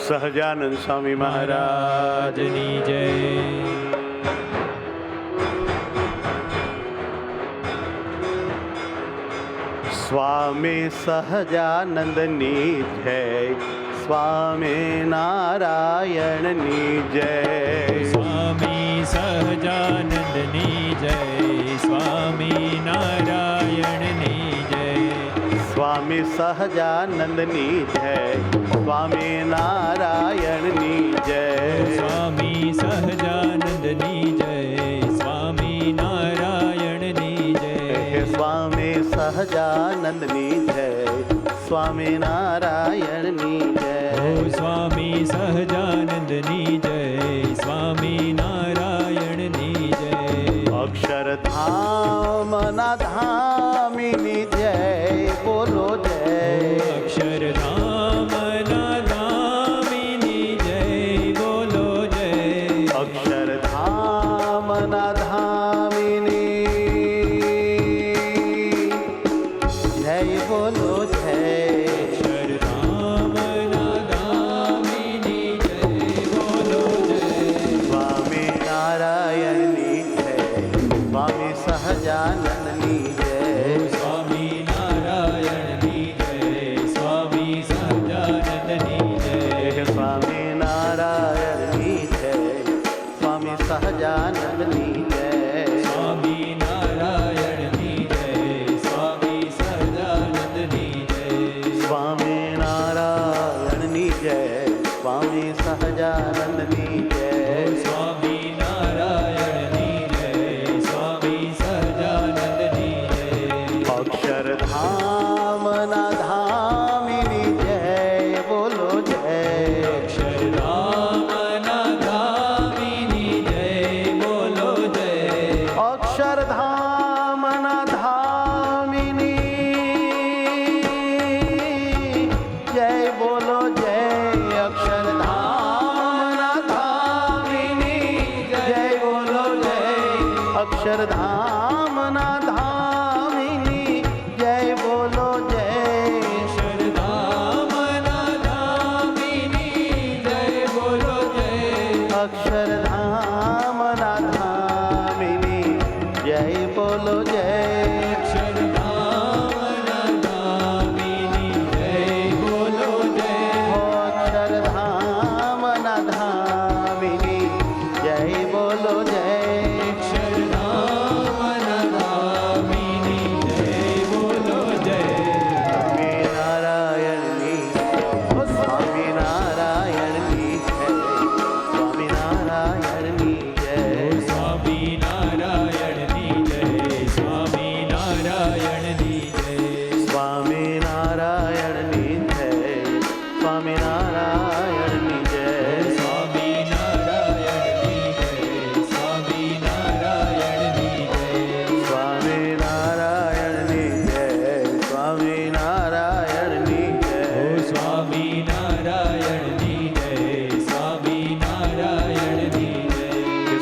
સહજાનંદ સ્વામી મહારાજની જય. સ્વામી સહજાનંદની જય, સ્વામી નારાયણની જય. સ્વામી સહજાનંદની જય, સ્વામી નારાયણની જય. સ્વામી સહજાનંદની જય, સ્વામી નારાયણની જય. સ્વામી સહજાનંદની જય, સ્વામી નારાયણની જય. સ્વામી સહજાનંદની જય, સ્વામી નારાયણની જય. સ્વામી સહજાનંદની જય, સ્વામી નારાયણની જય. અક્ષરધામના ધામીની જય, બોલો જય. અક્ષરધામના ધામીની જય, બોલો જય. અક્ષરધામના ધામીની જય, બોલો જય. અક્ષરધામના ધામીની જય, બોલો જય. સ્વામી નારાયણની જય, સ્વામી સહજાનંદની જય. સ્વામી નારાયણની જય, સ્વામી સહજાનંદની જય. સ્વામી નારાયણની જય, સ્વામી સહજાનંદની જય. સ્વામી નારાયણની જય, સ્વામી સહજાનંદની જય. સ્વામી નારાયણની જય, સ્વામી સહજાનંદની જય. સ્વામી નારાયણની જય, સ્વામી સહજાનંદની જય. અક્ષરધામના ધામીની જય, બોલો જય. અક્ષરધામના ધામીની જય, બોલો જય. અક્ષરધામના ધામીની જય, બોલો જય. અક્ષરધામના ધામીની જય, બોલો જય. અક્ષરધામના ધામીની જય, બોલો જય. અક્ષરધામના ધામીની જય, બોલો જય. અક્ષરધામના ધામીની જય, બોલો જય. અક્ષરધામના ધામીની જય, બોલો જય. અક્ષરધામના ધામીની જય, બોલો જય. અક્ષરધામના ધામીની જય, બોલો જય. સ્વામિનારાયણની સ્વામિનારાયણની જય, સ્વામિનારાયણની જય. સ્વામિનારાયણની જય, સ્વામિનારાયણની જય. સ્વામિનારાયણની જય, સ્વામિનારાયણની જય. સ્વામિનારાયણની જય, સ્વામિનારાયણની જય. સ્વામિનારાયણની જય, સ્વામિનારાયણની જય. સ્વામિનારાયણની જય, સ્વામિનારાયણની જય.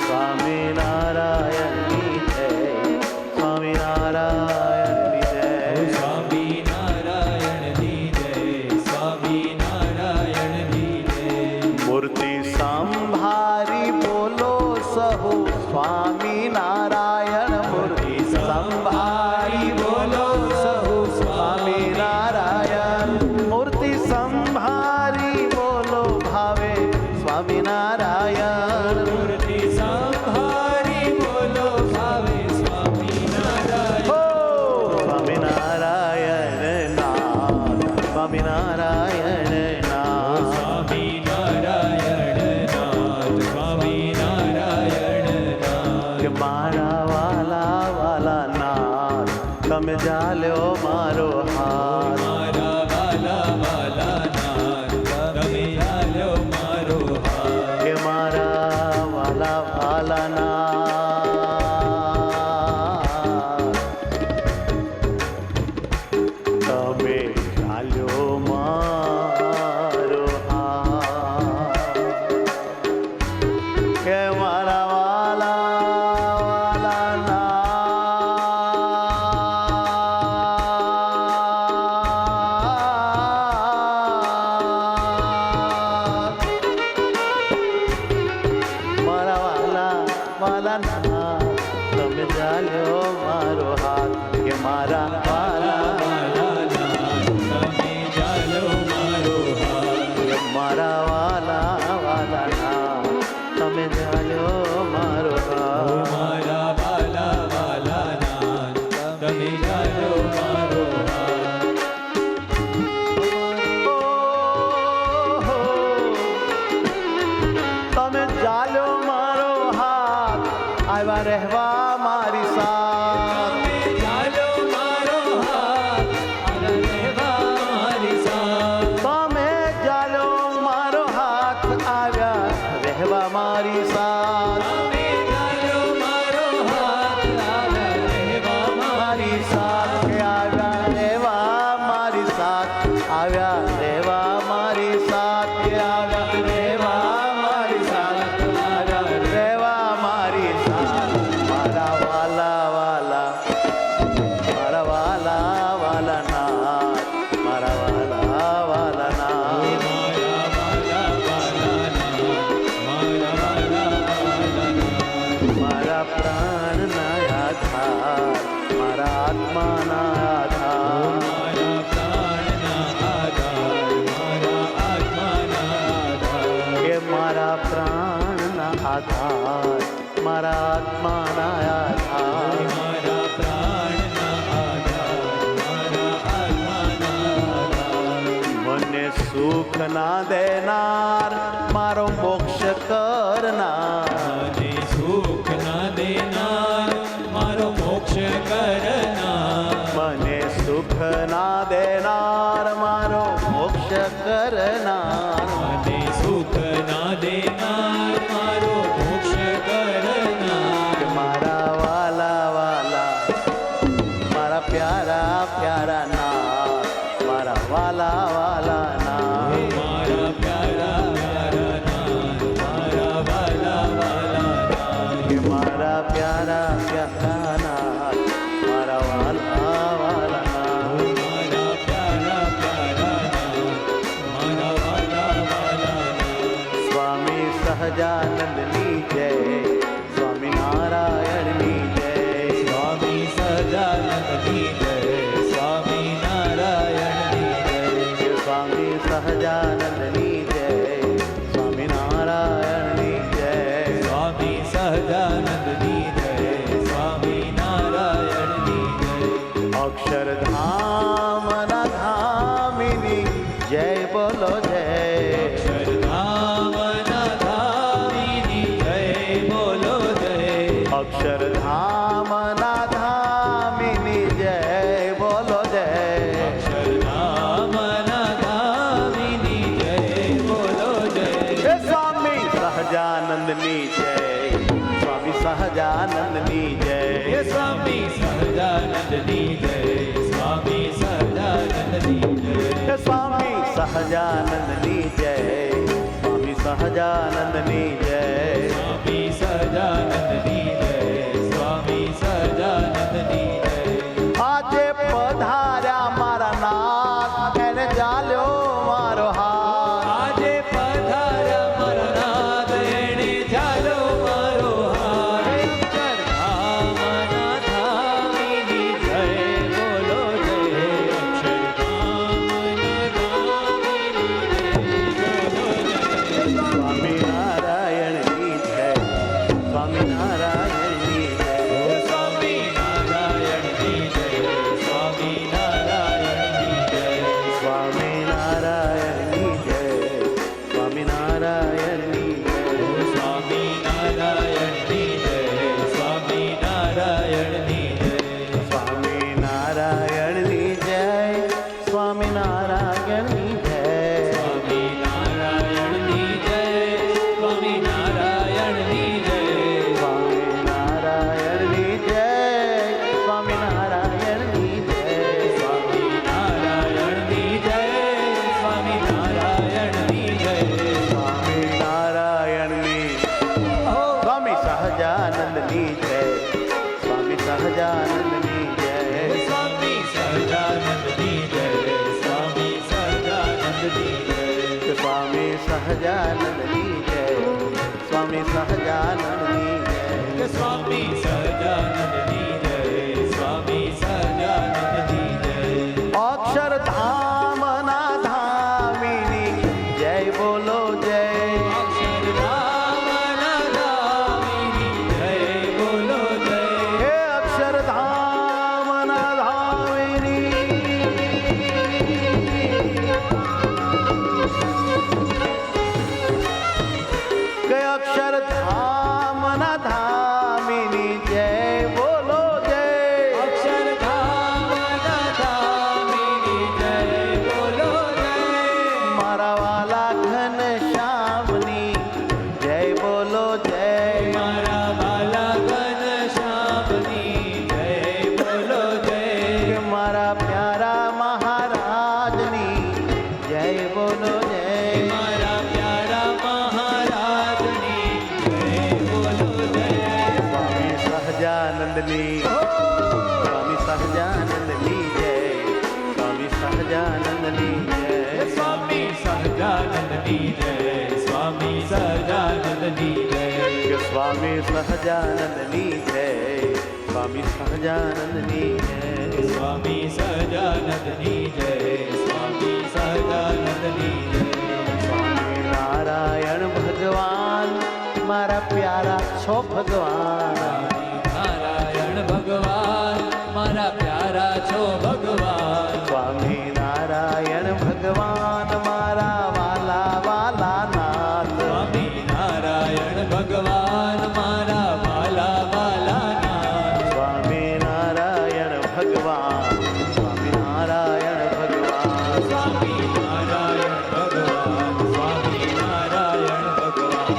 સ્વામિનારાયણની જય, સ્વામિનારાયણની જય. સ્વામિનારાયણની જય, સ્વામિનારાયણની જય. મૂર્તિ સંભારી બોલો સહુ સ્વામિનારાયણ. મૂર્તિ સંભારી બોલો સહુ સ્વામિનારાયણ. મૂર્તિ સંભારી બોલો ભાવે સ્વામિનારાયણ. મૂર્તિ સંભારી બોલો ભાવે સ્વામિનારાયણ. હો સ્વામિનારાયણ નાથ, સ્વામિનારાયણ નાથ. સ્વામિનારાયણ નાથ, સ્વામિનારાયણ નાથ. કે મારા વાલા વાલા નાથ, તમે ચાલ્યો મારો હાથ. મારા વાલા વાલા નાથ, તમે ચાલ્યો મારો હાથ. કે વાલા નાથ તમે ચાલ્યો મારો હાથ કે મારા વાલા તમે ચાલો મારો હાથ કે મારા વાલા વાલા નાથ તમે ચાલ્યો મારો હાથ મારા વાલા વાલા નાથ તમે ચાલો મારો હાથ તમે ચાલ્યો મારો હાથ આવ્યા રહેવા મારી સાથ તમે ચાલો મારો હાથ આલા રહેવા મારી સાથ તમે ચાલ્યો મારો હાથ આવ્યા રહેવા મારી સાથ તમે ચાલો મારો હાથ આલા રહેવા મારી સાથ કે આવ્યા રહેવા મારી સાથ આવ્યા રહેવા મારી સાથ કે આવ્યા રહેવા મારી સાથ આવ્યા રહેવા મારી સાથ મારા વાલા વાલા મારા વાલા વાલા નાથ મારા વાલા વાલા નાથ મારા વાલા વાલા નાથ મારા વાલા વાલા નાથ મારા પ્રાણના આધાર મારા આત્માના આધાર મારા પ્રાણના આધાર મારા આત્માના આધાર કે મારા પ્રાણના આધાર મારા આત્માના આધાર મારા પ્રાણના આધાર મારા આત્માના આધાર મને સુખ ના દેનાર મારો મોક્ષ કરનાર મને સુખ ના દેનાર મારો મોક્ષ કરનાર મને સુખ ના દેનાર મારો મોક્ષ કરનાર મને સુખ ના દેનાર મારો મોક્ષ કરનાર કે મારા વાલા વાલા મારા પ્યારા પ્યારા નાથ મારા વાલા વાલા નાથ મારા પ્યારા પ્યારા નાથ મારા વાલા વાલા નાથ કે મારા પ્યારા પ્યારા નાથ મારા વાલા વાલા નાથ મારા પ્યારા પ્યારા નાથ મારા વાલા વાલા નાથ સ્વામી સહજાનંદની જય સ્વામી નારાયણની જય સ્વામી સહજાનંદની જય સ્વામી નારાયણની જય સ્વામી સહજાનંદની જય સ્વામી નારાયણની જય સ્વામી સહજાનંદની જય સ્વામી નારાયણની જય અક્ષરધામ ના ધામિની જય બોલો જય અક્ષરધામના ધામીની જય બોલો જય અક્ષરધામ ના ધામિની જય બોલો જય અક્ષરધામના ધામીની જય બોલો જય હે સ્વામી સહજાનંદની જય સ્વામી સહજાનંદની જય હે સ્વામી સહજાનંદની જય સ્વામી સહજાનંદની જય હે સ્વામી સહજાનંદની જય સ્વામી સહજાનંદની જય સ્વામી સહજાનંદની જય સ્વામી સહજાનંદની જય આજે પધાર્યા મારા નાથ એને ચાલ્યો મારો હાથ આજે પધાર્યા મારા નાથ એણે ચાલો મારો હાથ અક્ષરધામના ધામીની જય બોલો જય અક્ષરધામના ધામીની જય બોલો જય સ્વામી નારાયણની જય સ્વામી નારાયણની જય સ્વામી નારાયણની જય સ્વામી નારાયણની જય સ્વામી નારાયણની જય સ્વામી નારાયણની જય સ્વામી નારાયણની જય સ્વામી નારાયણની જય સ્વામી નારાયણની જય સ્વામી નારાયણની જય સ્વામી નારાયણની જય સ્વામી નારાયણની જય સ્વામી નારાયણની જય સ્વામી નારાયણની જય સ્વામી નારાયણની જય સ્વામી નારાયણની જય સ્વામી નારાયણની સ્વામી સહજાનંદની જય સ્વામી સહજાનંદની જય સ્વામી સહજાનંદની જય સ્વામી સહજાનંદની જય સ્વામી સહજાનંદની જય સ્વામી સહજાનંદની જય કે સ્વામી સહજાનંદની જય, સ્વામી સહજાનંદની જય. અક્ષરધામના ધામીની જય બોલો જય. અક્ષરધામના ધામીની જય બોલો જય. હે અક્ષરધામના ધામીની કે અક્ષરધામના ધામીની જય બોલો જય. અક્ષરધામના ધામીની જય બોલો જય. મારા વાલા ઘનશ્યામની જય બોલો જય. મારા બાલા ઘનશ્યામની જય બોલો જય. કે મારા પ્યારા મહારાજની જય બોલો જય. મારા પ્યારા મહારાજની જય બોલો જય. સ્વામી સહજાનંદની સ્વામી સહજાનંદની જય. સ્વામી સહજાનંદની જય. સ્વામી સહજાનંદની જય, સ્વામી સહજાનંદની જય. કે સ્વામી સહજાનંદની જય. સ્વામી સહજાનંદની જય. સ્વામી સહજાનંદની જય, સ્વામી સહજાનંદની જય. સ્વામી નારાયણ ભગવાન મારા પ્યારા છો ભગવાન. નારાયણ ભગવાન મારા પ્યારા છો ભગવાન. સ્વામી નારાયણ ભગવાન મારા વાલા વાલા નાથ. સ્વામી નારાયણ ભગવાન મારા વાલા વાલા નાથ. સ્વામી નારાયણ ભગવાન સ્વામી નારાયણ ભગવાન. સ્વામી નારાયણ ભગવાન, સ્વામી નારાયણ ભગવાન.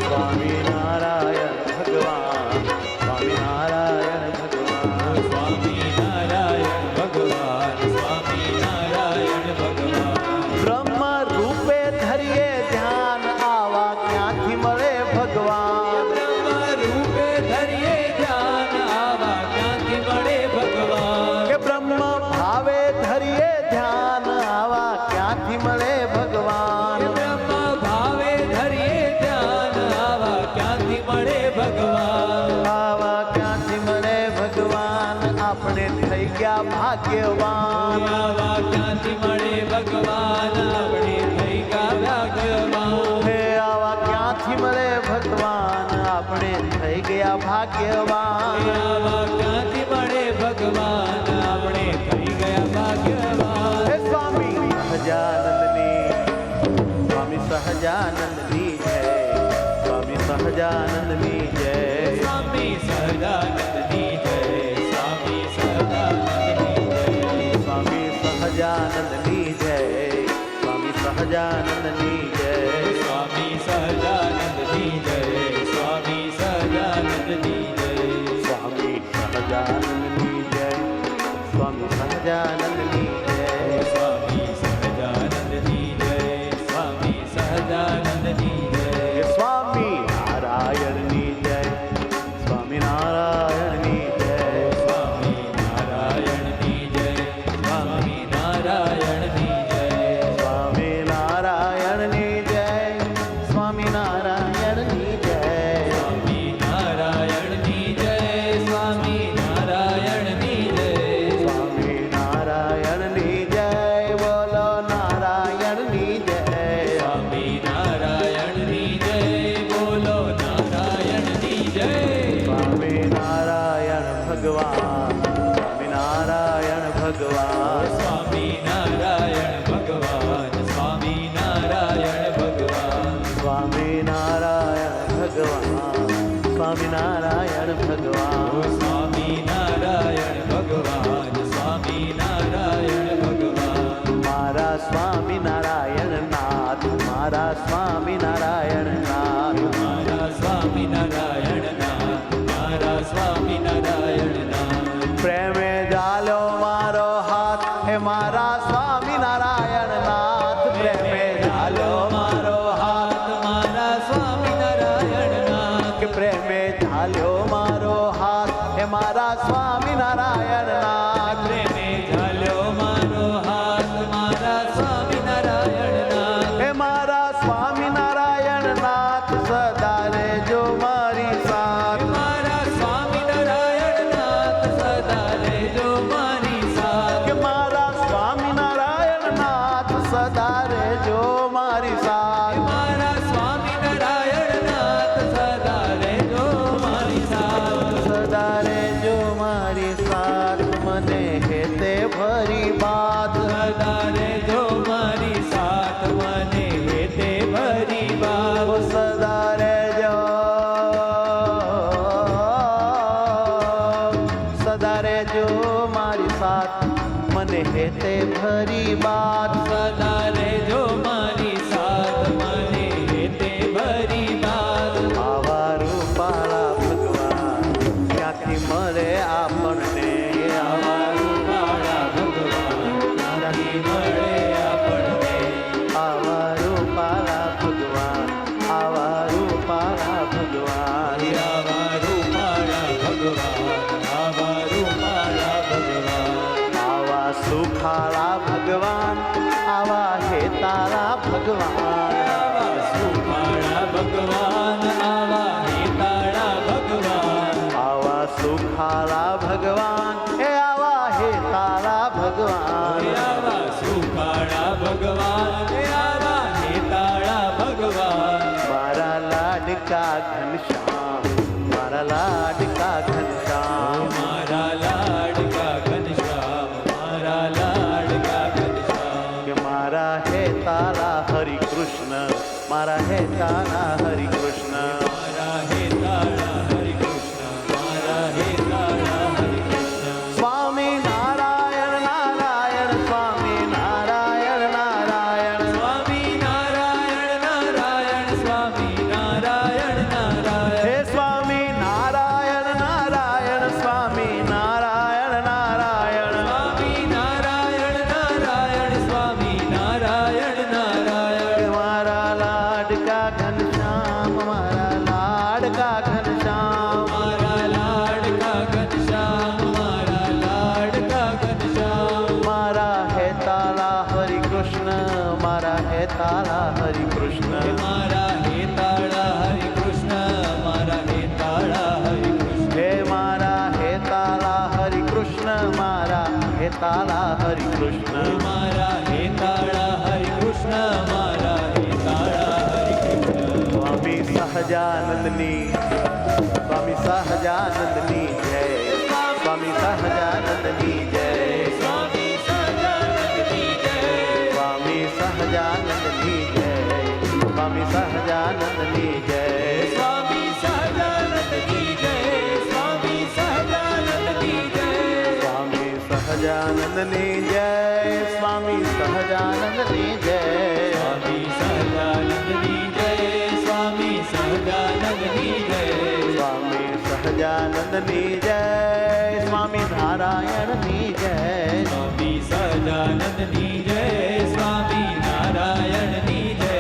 સ્વામી નારાયણ ભગવાન સ્વામી નારાયણ ભગવાન. સ્વામી નારાયણ ભગવાન, સ્વામી નારાયણ ભગવાન. બ્રહ્મ રૂપે ધરીએ ધ્યાન આવા ક્યાંથી મળે ભગવાન. બ્રહ્મ રૂપે ધરીએ ધ્યાન આવા ક્યાંથી મળે ભગવાન. કે બ્રહ્મ ભાવે ધરીએ ધ્યાન આવા ક્યાંથી મળે ભગવાન. બ્રહ્મ ભાવે ધરીએ ધ્યાન આવા ક્યાંથી મળે ભગવાન. આવા ક્યાંથી મળે ભગવાન આપણે થઈ ગયા ભાગ્યવાન. આવા ક્યાંથી મળે ભગવાન આપણે થઈ ગયા ભાગ્યવાન. હે આવા ક્યાંથી મળે ભગવાન આપણે થઈ ગયા ભાગ્યવાન. આવા ક્યાંથી મળે ભગવાન આપણે થઈ ગયા ભાગ્યવાન. હે સ્વામી સહજાનંદની સ્વામી સહજાનંદની જય. સ્વામી સહજાનંદની જય. સ્વામી સહજાનંદની જય, સ્વામી સહજાનંદની જય. સ્વામી સહજાનંદની જય. સ્વામી સહજાનંદની જય. સ્વામી સહજાનંદની જય, સ્વામી સહજાનંદની જય. સ્વામી સહજાનંદની જય. સ્વામી સહજાનંદની જય. સ્વામી સહજાનંદની જય, સ્વામી સહજાનંદની જય. સ્વામી નારાયણની જય. સ્વામી નારાયણની જય. સ્વામી નારાયણની જય, સ્વામી નારાયણની જય. સ્વામી નારાયણની જય. સ્વામી નારાયણની જય. સ્વામી નારાયણની જય, સ્વામી નારાયણની જય. સ્વામી નારાયણની જય. બોલો નારાયણની જય. સ્વામી નારાયણની જય, બોલો નારાયણની જય. સ્વામી નારાયણ ભગવાન સ્વામી નારાયણ ભગવાન. સ્વામી નારાયણ ભગવાન, સ્વામી નારાયણ ભગવાન. સ્વામી નારાયણ ભગવાન સ્વામી નારાયણ ઓ ભગવાન. સ્વામી નારાયણ ભગવાન, સ્વામી નારાયણ ભગવાન. મારા સ્વામી નારાયણ નાથ. મારા સ્વામી નારાયણ નાથ. મારા સ્વામી નારાયણ નાથ, મારા સ્વામી નારાયણ નાથ. પ્રેમે જાલ્યો મારો હાથ હે મારા સ્વામી નારાયણ નાથ. પ્રેમે જાલ્યો મારો હાથ મારા સ્વામી નારાયણ નાથ. કે પ્રેમે ઝાલ્યો મારો હાથ હે મારા સ્વામી નારાયણ નાથ. પ્રેમે ઝાલ્યો મારો હાથ મારા સ્વામી નારાયણ નાથ. હે મારા સ્વામી નારાયણ નાથ સદા રહેજો મારી સાથ. મારા ભગવાન આવા રૂપાળા ભગવાન આવા રૂપાળા ભગવાન આવા રૂપાળા ભગવાન આવા સુખાળા ભગવાન આવા હેતાળા ભગવાન આવા સુખાળા ભગવાન આવા હેતાળા ભગવાન આવા સુખાળા ભગવાન એ આવા હેતાળા ભગવાન આવા સુખાળા ભગવાન આવા હેતાળા ભગવાન મારા લાડકા ઘનશ્યામ મારા લાડકા ઘનશ્યામ મારા લાડકા ઘનશ્યામ મારા લાડકા ઘનશ્યામ કે મારા હેતાળા હરિ કૃષ્ણ મારા હેતાળા હરિ કૃષ્ણ મારા હેતાળા હરિ કૃષ્ણ મારા હેતાળા હરિ કૃષ્ણ સ્વામી નારાયણ નારાયણ સ્વામી નારાયણ નારાયણ સ્વામી નારાયણ નારાયણ સ્વામી નારાયણ નારાયણ હે સ્વામી નારાયણ નારાયણ સ્વામી નારાયણ નારાયણ સ્વામી નારાયણ નારાયણ સ્વામી નારાયણ નારાયણ મારા લાડકા ઘનશ્યામ મારા લાડકા ઘનશ્યામ મારા લાડકા ઘનશ્યામ મારા લાડકા ઘનશ્યામ મારા હેતાળા હરિ કૃષ્ણ મારા હેતાળા હરિ કૃષ્ણ મારા હેતાળા હરિ કૃષ્ણ મારા હેતાળા હરિ કૃષ્ણ હે મારા હેતાળા હરિ કૃષ્ણ મારા હેતાળા હરિ કૃષ્ણ મારા હેતાળા હરિ કૃષ્ણ મારા હેતાળા હરિ કૃષ્ણ સ્વામી સહજાનંદની સ્વામી સહજાનંદની જય સ્વામી સહજાનંદની જય સ્વામી સહજાનંદની જય સ્વામી સહજાનંદની જય સ્વામી સહજાનંદની જય સ્વામી સહજાનંદની જય સ્વામી સહજાનંદની જય સ્વામી સહજાનંદની જય સ્વામી સહજાનંદની જય સ્વામી સહજાનંદની જય સ્વામી સહજાનંદની જય સ્વામી સહજાનંદની જય સ્વામી નારાયણની જય સ્વામી સહજાનંદની જય સ્વામી નારાયણની જય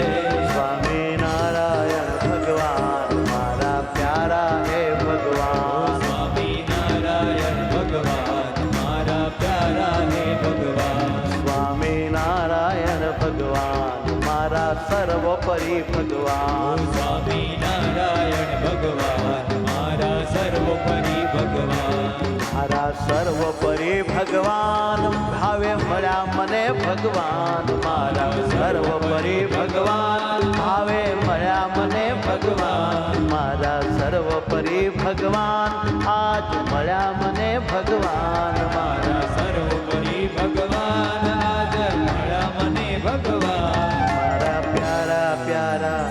સ્વામી નારાયણ ભગવાન મારા પ્યારા હે ભગવાન સ્વામી નારાયણ ભગવાન મારા પ્યારા હે ભગવાન સ્વામી નારાયણ ભગવાન મારા સર્વોપરી ભગવાન સ્વામી નારાયણ ભગવાન મારા સર્વોપરી ભગવાન મારા સર્વોપરી ભગવાન ભાવે મળ્યા મને ભગવાન મારા સર્વોપરી ભગવાન ભાવે મળ્યા મને ભગવાન મારા સર્વોપરી ભગવાન આજ મળ્યા મને ભગવાન મારા સર્વોપરી ભગવાન આજ મળ્યા મને ભગવાન મારા પ્યારા પ્યારા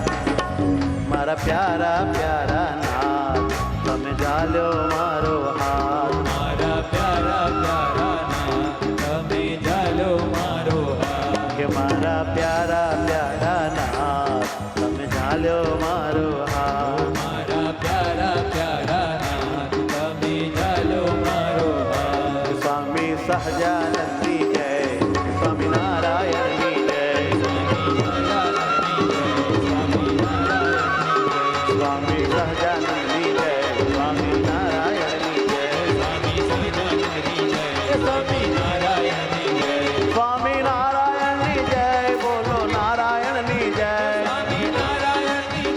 મારા પ્યારા પ્યારા નાથ તમે ચાલ્યો મારો હાથ મારા પ્યારા પ્યારા નાથ તમે ચાલો મારો હાથ કે મારા પ્યારા પ્યારા નાથ તમે ચાલ્યો મારો હાથ મારા પ્યારા પ્યારા નાથ તમે ચાલો મારો હાથ સ્વામી સહજાનંદની જય સ્વામી નારાયણની જય સ્વામી સહજાનંદની જય સ્વામી નારાયણની જય સ્વામી નારાયણની જય બોલો નારાયણની જય સ્વામી નારાયણની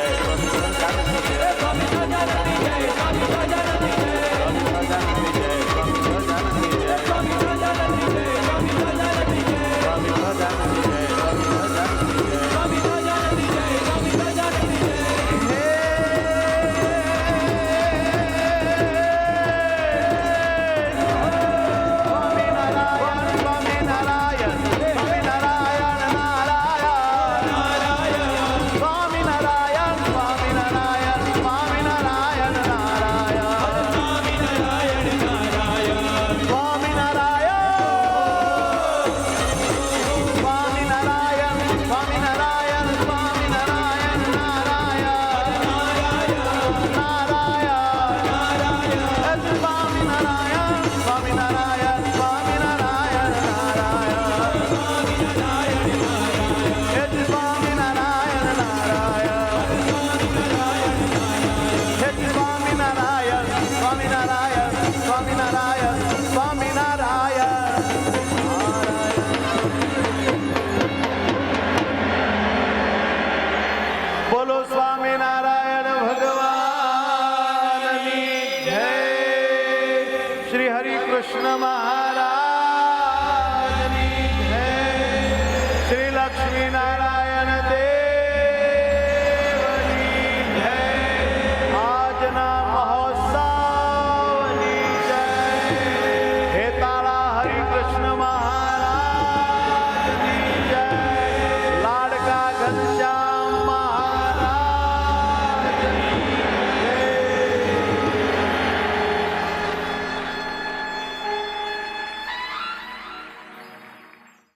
સ્વામી સહજાનંદની જય સ્વામી સહજાનંદની જય સ્વામી સહજાનંદની જય સ્વામી સહજાનંદની જય સ્વામી સહજાનંદની જય સ્વામી સહજાનંદની જય સ્વામી સહજાનંદની જય સ્વામી સહજાનંદની જય સ્વામી સહજાનંદની જય સ્વામી સહજાનંદની જય સ્વામી સહજાનંદની જય બોલો સ્વામિનારાયણ ભગવાનની જય. શ્રી હરિ કૃષ્ણ મહારાજ.